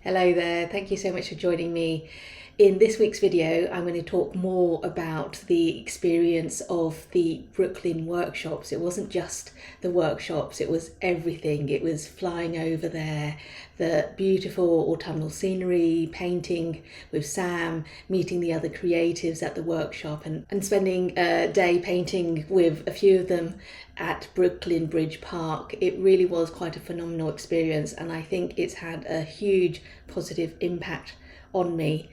Hello there, thank you so much for joining me. In this week's video, I'm going to talk more about the experience of the Brooklyn workshops. It wasn't just the workshops, it was everything. It was flying over there, the beautiful autumnal scenery, painting with Sam, meeting the other creatives at the workshop and spending a day painting with a few of them at Brooklyn Bridge Park. It really was quite a phenomenal experience, and I think it's had a huge positive impact on me.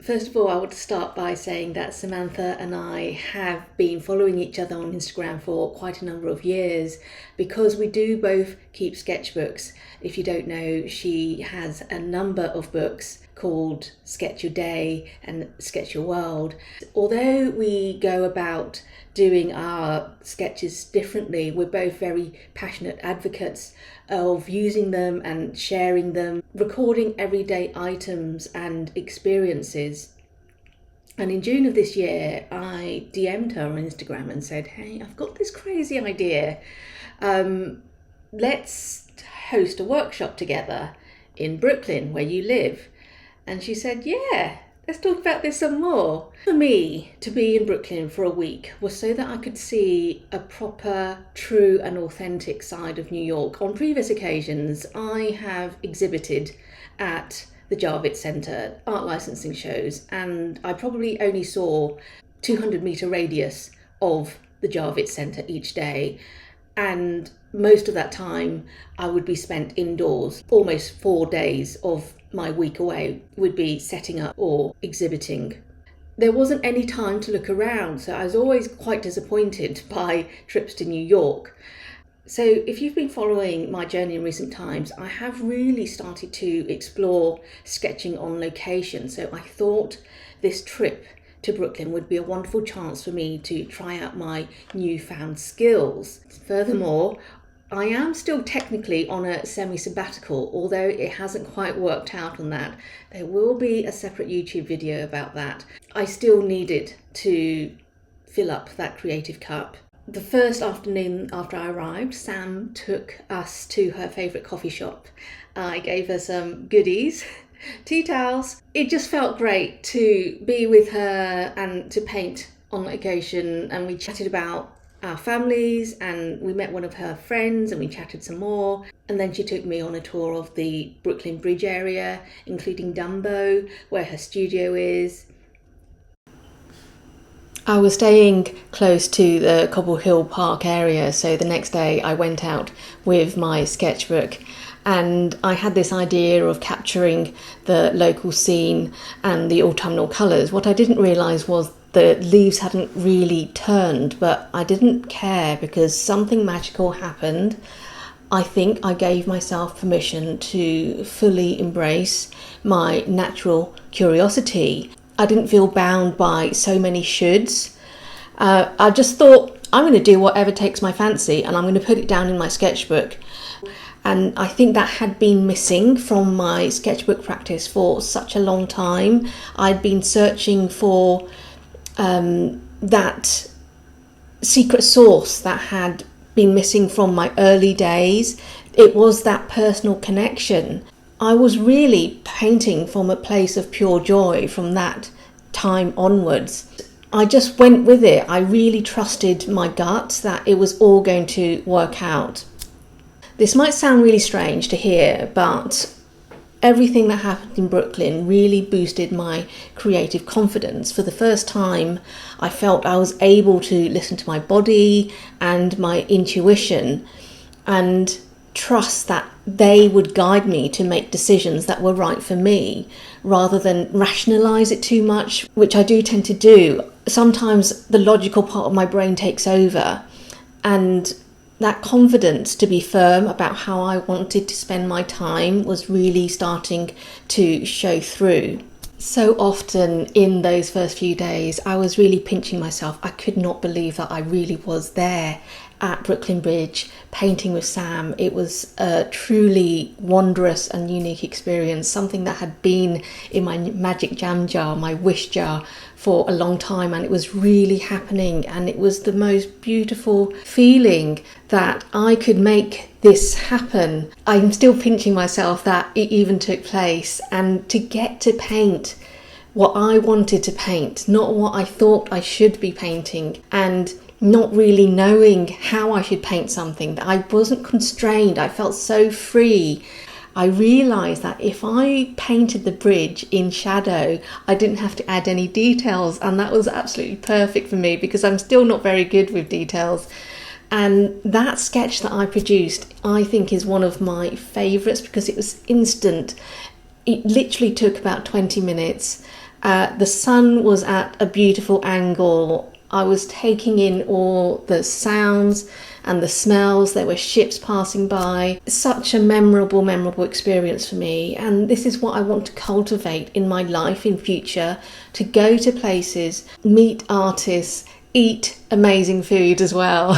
First of all, I want to start by saying that Samantha and I have been following each other on Instagram for quite a number of years because we do both keep sketchbooks. If you don't know, she has a number of books called Sketch Your Day and Sketch Your World. Although we go about doing our sketches differently, we're both very passionate advocates of using them and sharing them, recording everyday items and experiences. And in June of this year, I DM'd her on Instagram and said, hey, I've got this crazy idea. Let's host a workshop together in Brooklyn where you live. And she said, yeah, let's talk about this some more. For me, to be in Brooklyn for a week was so that I could see a proper, true and authentic side of New York. On previous occasions, I have exhibited at the Javits Center, art licensing shows, and I probably only saw 200-meter radius of the Javits Center each day. And most of that time I would be spent indoors. Almost 4 days of my week away would be setting up or exhibiting. There wasn't any time to look around, so I was always quite disappointed by trips to New York. So if you've been following my journey in recent times, I have really started to explore sketching on location. So I thought this trip to Brooklyn would be a wonderful chance for me to try out my newfound skills. Furthermore, I am still technically on a semi-sabbatical, although it hasn't quite worked out on that. There will be a separate YouTube video about that. I still needed to fill up that creative cup. The first afternoon after I arrived, Sam took us to her favourite coffee shop. I gave her some goodies, tea towels. It just felt great to be with her and to paint on location, and we chatted about our families, and we met one of her friends and we chatted some more, and then she took me on a tour of the Brooklyn Bridge area, including Dumbo, where her studio is. I was staying close to the Cobble Hill Park area, so the next day I went out with my sketchbook and I had this idea of capturing the local scene and the autumnal colours. What I didn't realise was the leaves hadn't really turned, but I didn't care because something magical happened. I think I gave myself permission to fully embrace my natural curiosity. I didn't feel bound by so many shoulds. I just thought, I'm going to do whatever takes my fancy and I'm going to put it down in my sketchbook. And I think that had been missing from my sketchbook practice for such a long time. I'd been searching for that secret sauce that had been missing from my early days. It was that personal connection. I was really painting from a place of pure joy from that time onwards. I just went with it. I really trusted my gut that it was all going to work out. This might sound really strange to hear, but everything that happened in Brooklyn really boosted my creative confidence. For the first time, I felt I was able to listen to my body and my intuition and trust that they would guide me to make decisions that were right for me, rather than rationalize it too much, which I do tend to do. Sometimes the logical part of my brain takes over, and that confidence to be firm about how I wanted to spend my time was really starting to show through. So often in those first few days, I was really pinching myself. I could not believe that I really was there. at Brooklyn Bridge painting with Sam. It was a truly wondrous and unique experience, something that had been in my magic jam jar, my wish jar, for a long time, and it was really happening, and it was the most beautiful feeling that I could make this happen. I'm still pinching myself that it even took place, and to get to paint what I wanted to paint, not what I thought I should be painting, and not really knowing how I should paint something, that I wasn't constrained. I felt so free. I realised that if I painted the bridge in shadow, I didn't have to add any details, and that was absolutely perfect for me because I'm still not very good with details. And that sketch that I produced, I think, is one of my favourites because it was instant. It literally took about 20 minutes. The sun was at a beautiful angle. I was taking in all the sounds and the smells. There were ships passing by. Such a memorable experience for me. And this is what I want to cultivate in my life in future, to go to places, meet artists, eat amazing food as well.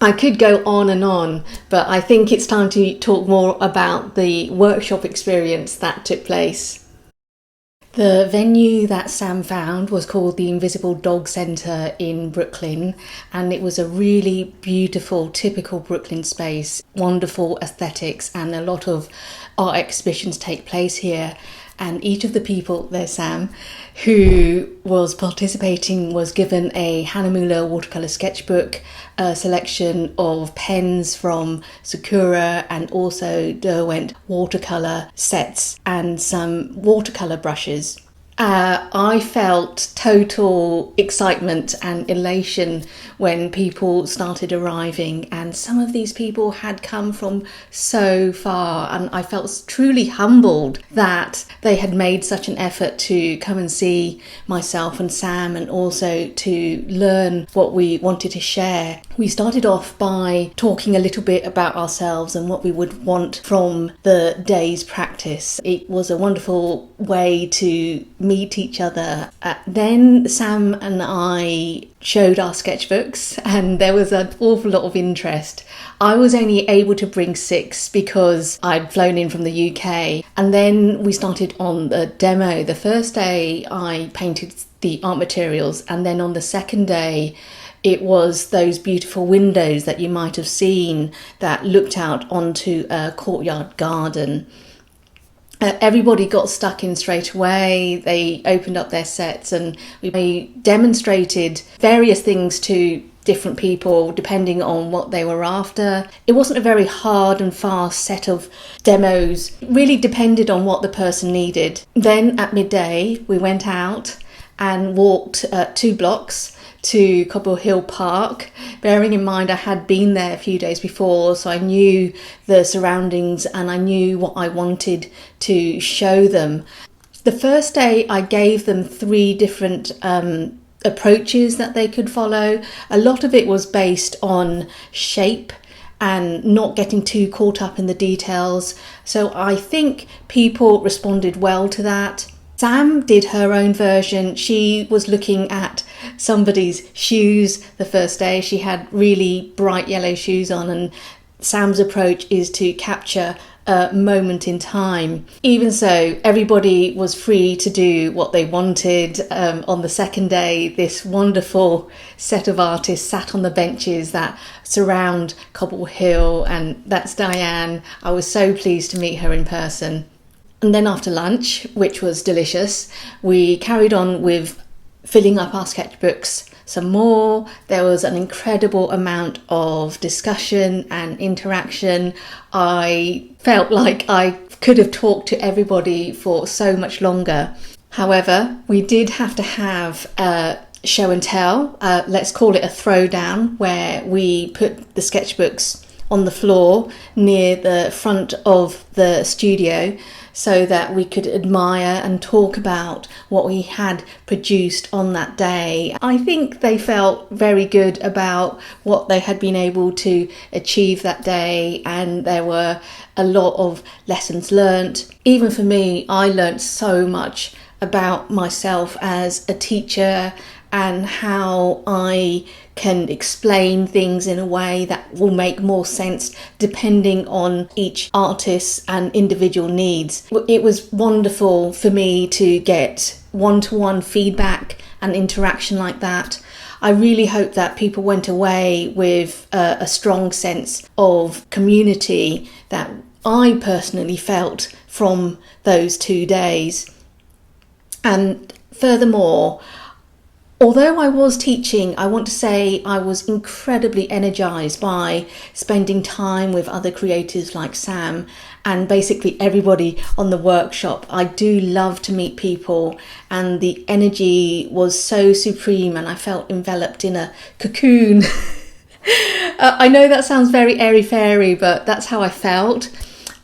I could go on and on, but I think it's time to talk more about the workshop experience that took place. The venue that Sam found was called the Invisible Dog Centre in Brooklyn, and it was a really beautiful, typical Brooklyn space, wonderful aesthetics, and a lot of art exhibitions take place here. And each of the people, there's Sam, who was participating, was given a Hanamulla watercolor sketchbook, a selection of pens from Sakura and also Derwent watercolor sets, and some watercolor brushes. I felt total excitement and elation when people started arriving, and some of these people had come from so far, and I felt truly humbled that they had made such an effort to come and see myself and Sam, and also to learn what we wanted to share. We started off by talking a little bit about ourselves and what we would want from the day's practice. It was a wonderful way to meet each other. Then Sam and I showed our sketchbooks, and there was an awful lot of interest. I was only able to bring 6 because I'd flown in from the UK, and then we started on the demo. The first day I painted the art materials, and then on the second day it was those beautiful windows that you might have seen that looked out onto a courtyard garden. Everybody got stuck in straight away. They opened up their sets, and we demonstrated various things to different people depending on what they were after. It wasn't a very hard and fast set of demos. It really depended on what the person needed. Then at midday we went out and walked 2 blocks to Cobble Hill Park, bearing in mind I had been there a few days before, so I knew the surroundings and I knew what I wanted to show them. The first day I gave them 3 different approaches that they could follow. A lot of it was based on shape and not getting too caught up in the details, so I think people responded well to that. Sam did her own version. She was looking at somebody's shoes the first day. She had really bright yellow shoes on, and Sam's approach is to capture a moment in time. Even so, everybody was free to do what they wanted. On the second day, this wonderful set of artists sat on the benches that surround Cobble Hill, and that's Diane. I was so pleased to meet her in person. And then after lunch, which was delicious, we carried on with filling up our sketchbooks some more. There was an incredible amount of discussion and interaction. I felt like I could have talked to everybody for so much longer. However, we did have to have a show and tell, let's call it a throwdown, where we put the sketchbooks on the floor near the front of the studio, so that we could admire and talk about what we had produced on that day. I think they felt very good about what they had been able to achieve that day, and there were a lot of lessons learnt. Even for me, I learnt so much about myself as a teacher and how I can explain things in a way that will make more sense depending on each artist and individual needs. It was wonderful for me to get one-to-one feedback and interaction like that. I really hope that people went away with a strong sense of community that I personally felt from those 2 days. And furthermore, although I was teaching, I want to say I was incredibly energized by spending time with other creatives like Sam and basically everybody on the workshop. I do love to meet people, and the energy was so supreme and I felt enveloped in a cocoon. I know that sounds very airy-fairy, but that's how I felt.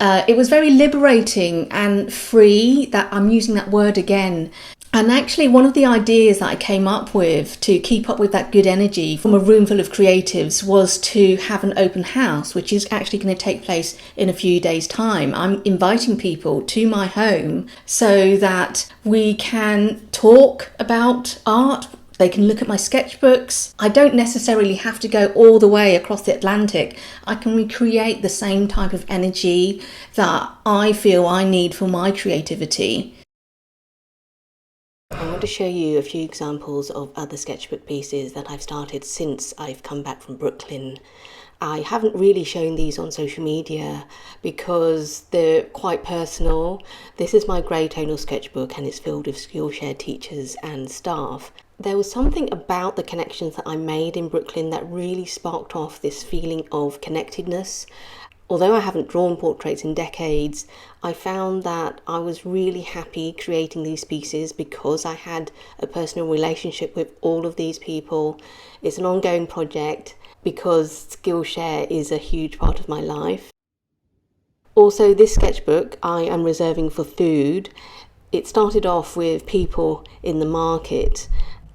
It was very liberating and free, that I'm using that word again. And actually, one of the ideas that I came up with to keep up with that good energy from a room full of creatives was to have an open house, which is actually going to take place in a few days' time. I'm inviting people to my home so that we can talk about art. They can look at my sketchbooks. I don't necessarily have to go all the way across the Atlantic. I can recreate the same type of energy that I feel I need for my creativity. I want to show you a few examples of other sketchbook pieces that I've started since I've come back from Brooklyn. I haven't really shown these on social media because they're quite personal. This is my grey tonal sketchbook and it's filled with Skillshare teachers and staff. There was something about the connections that I made in Brooklyn that really sparked off this feeling of connectedness. Although I haven't drawn portraits in decades, I found that I was really happy creating these pieces because I had a personal relationship with all of these people. It's an ongoing project because Skillshare is a huge part of my life. Also, this sketchbook I am reserving for food. It started off with people in the market.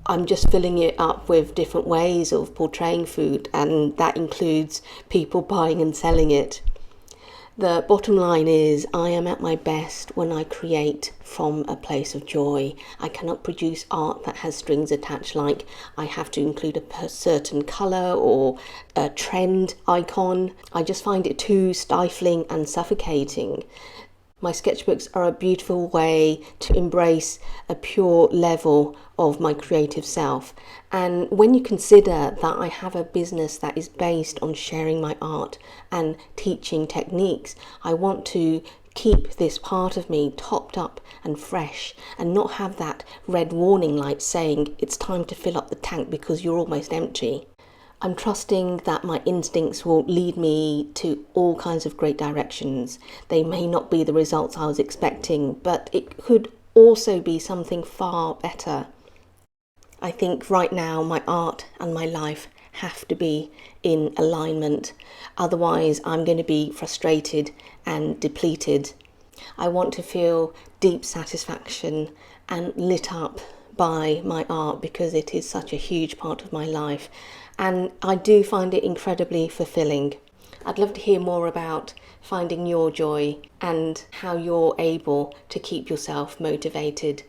I'm just filling it up with different ways of portraying food, and that includes people buying and selling it. The bottom line is I am at my best when I create from a place of joy. I cannot produce art that has strings attached, like I have to include a certain colour or a trend icon. I just find it too stifling and suffocating. My sketchbooks are a beautiful way to embrace a pure level of my creative self. And when you consider that I have a business that is based on sharing my art and teaching techniques, I want to keep this part of me topped up and fresh and not have that red warning light saying it's time to fill up the tank because you're almost empty. I'm trusting that my instincts will lead me to all kinds of great directions. They may not be the results I was expecting, but it could also be something far better. I think right now my art and my life have to be in alignment. Otherwise, I'm going to be frustrated and depleted. I want to feel deep satisfaction and lit up by my art because it is such a huge part of my life. And I do find it incredibly fulfilling. I'd love to hear more about finding your joy and how you're able to keep yourself motivated